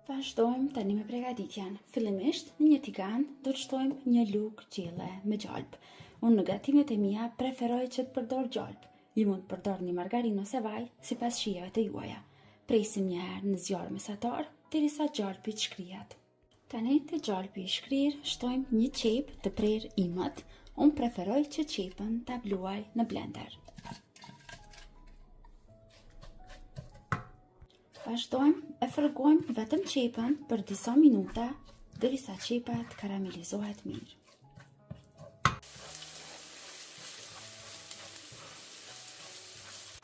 Vazhdojmë tani me përgatitjen. Fillimisht, në një tigan do të shtojmë një lugë gjelle me gjalp. Unë në gatimet e mia preferoj që të përdor gjalp. Ju mund të përdorni margarinë ose vaj sipas shijeve të juaja. Presim një herë në zjarr mesatar derisa gjalpi të shkrihet. Tani te gjalpi i shkrir shtojmë një qep të prerë imët. Unë preferoj që qepën ta bluaj në blender. Vazhdojmë e fërgojmë vetëm qepën për disa minuta derisa qepa të karamelizohet mirë.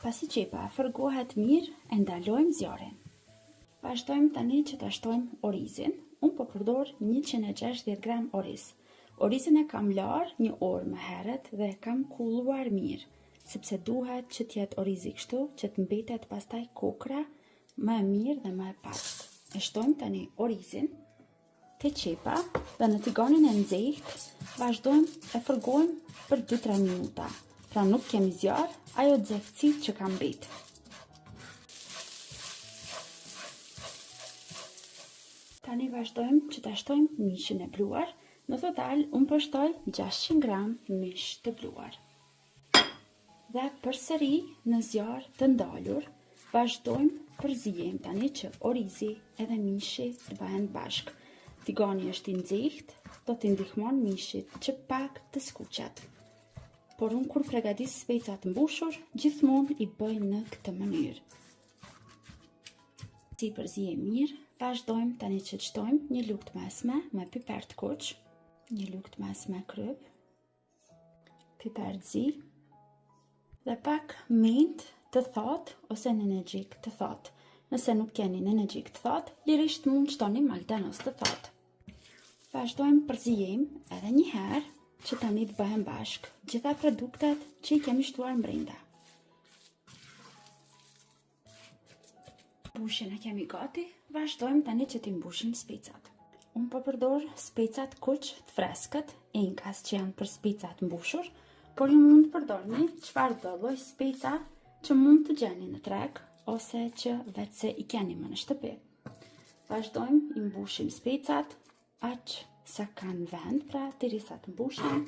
Pasi qepa fërgohet mirë, e ndalojmë zjarrin. Vazhdojmë tani që ta shtojmë orizin. Unë po përdor 160 gram oriz. Orizin e kam larë një orë më herët dhe e kam kulluar mirë, sepse duhet që t'jetë orizi kështu që të mbetet pastaj kokra më e mirë dhe më e pastë. E shtojmë tani orizin te qepa dhe në tiganin e nxehtë vazhdojmë e fërgojmë për 2-3 minuta. Pra nuk kemi zjarr, ajo nxehtësi që ka mbet. Tani vazhdojmë që ta shtojmë mishin e bluar. Në total unë po shtoj 600 gram mish të bluar. Dhe përsëri në zjarr të ndalur vazhdojmë përzijem tani që orizi edhe mishi të bëhen bashk. Tigani është i nxehtë, do t'i ndihmon mishit që pak të skuqet. Por unë kur përgatis speca të mbushur, gjithmonë i bëj në këtë mënyrë. Si përzijem mirë, vazhdojmë tani që të shtojmë një lugë të mesme me piper të kuq, një lugë të mesme kryp, piper të zi dhe pak mentë të thatë ose nenexhik të thatë. Nëse nuk keni nenexhik të thatë, lirisht mund shtoni maltanos të thatë. Vazhdojmë përzijem edhe një herë që tani të bëhen bashk gjitha produktet që i kemi shtuar brenda. Mbushjen e kemi gati, vazhdojmë tani që t'i mbushim specat. Unë po përdor specat kuq të freskët, enkas që janë për specat mbushur, por ju mund të përdorni çfarëdo lloj speca që mund të gjeni në treg ose që vetëse i keni më në shtëpi. Vazhdojmë i mbushim specat aq sa kanë vend, pra derisa të mbushen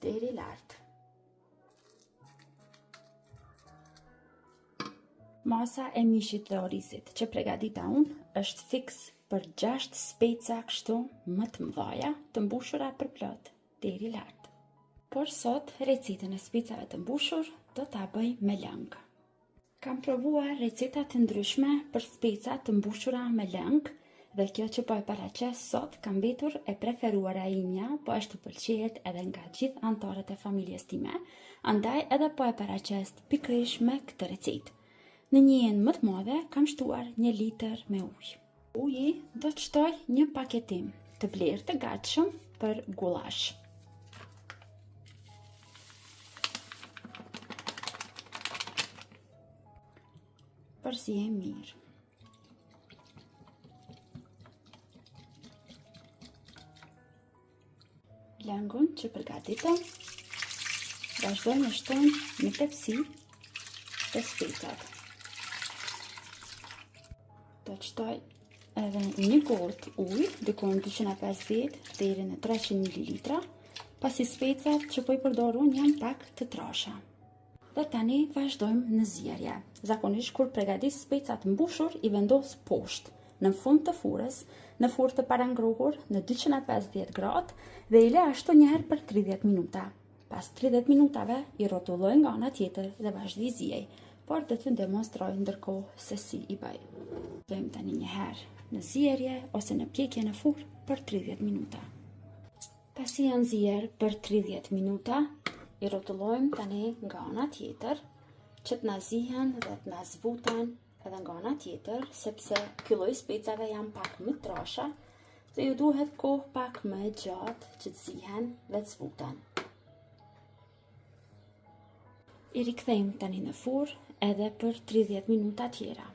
deri lart. Masa e mishit dhe orizit që përgatita unë është fiks për 6 speca kështu më të mëdha të mbushura për plot deri lart. Por sot recetën e specave të mbushur do ta bëj me lëng. Kam provuar receta të ndryshme për speca të mbushura me lëng dhe kjo që po e paraqes sot ka mbetur e preferuara imja, po ashtu pëlqejet edhe nga gjithë anëtarët e familjes time, andaj edhe po e paraqes pikërisht me këtë recetë. Në një enë më të madhe kam shtuar 1 litër me ujë. Uji do të shtoj një paketim të blerë të gatshëm për gullash. Përzijem mirë. Lëngun që përgatitëm, vazhdojmë e shtojmë në tepsi të specat. Do të shtoj edhe një gotë ujë, diku në 250 deri në 300 ml, pasi specat që po i përdor unë janë pak të trasha. Dhe tani vazhdojmë në zjerje. Zakonisht kur përgatis specat mbushur i vendos poshtë, në fund të furrës, në furrë të parangruhur në 250 gradë dhe i le ashtu një herë për 30 minuta. Pas 30 minutave i rrotulloj nga ana tjetër dhe vazhdi ziej, por do t'ju demonstroj ndërkohë se si i bëj. Vëmë tani një herë në zjerje ose në pjekje në furrë për 30 minuta. Pasi janë zier për 30 minuta, i rrotullojmë tani nga ana tjetër që të na zihen dhe të na zbuten edhe nga ana tjetër, sepse ky lloj specave janë pak më trasha dhe ju duhet kohë pak më e gjatë që të zihen dhe të zbuten. I rikthejmë tani në furrë edhe për 30 minuta tjera.